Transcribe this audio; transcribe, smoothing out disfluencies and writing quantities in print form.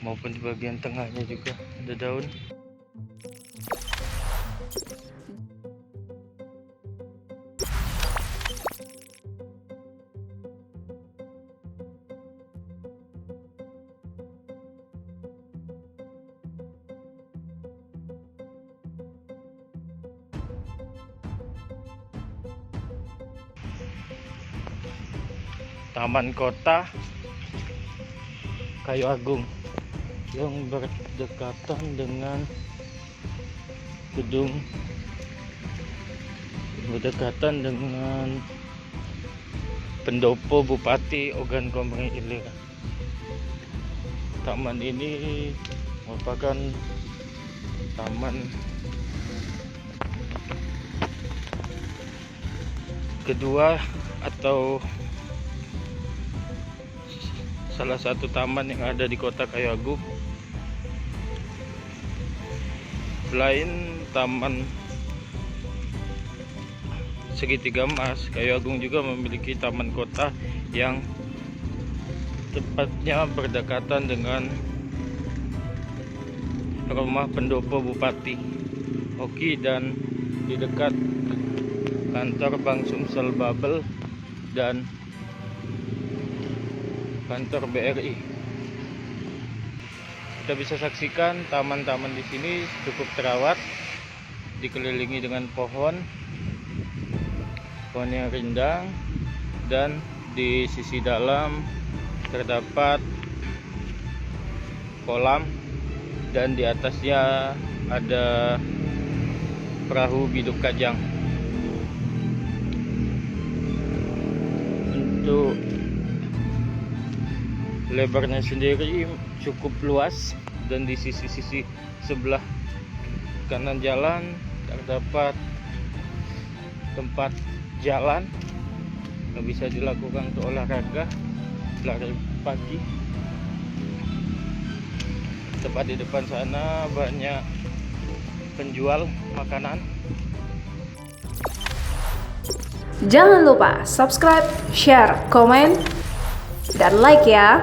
maupun di bagian tengahnya juga ada daun. Taman Kota Kayu Agung yang berdekatan dengan pendopo Bupati Ogan Komering Ilir. Taman ini merupakan taman kedua atau salah satu taman yang ada di Kota Kayu Agung. Selain Taman Segitiga Emas, Kayu Agung juga memiliki taman kota yang tepatnya berdekatan dengan rumah pendopo Bupati Oki dan di dekat kantor Bank Sumsel Babel dan kantor BRI. Kita bisa saksikan taman-taman di sini cukup terawat, dikelilingi dengan pohon yang rindang, dan di sisi dalam terdapat kolam dan di atasnya ada perahu biduk kajang. Untuk lebarnya sendiri cukup luas, dan di sisi-sisi sebelah kanan jalan terdapat tempat jalan yang bisa dilakukan untuk olahraga lari pagi. Tepat di depan sana banyak penjual makanan. Jangan lupa subscribe, share, komen, dan like ya.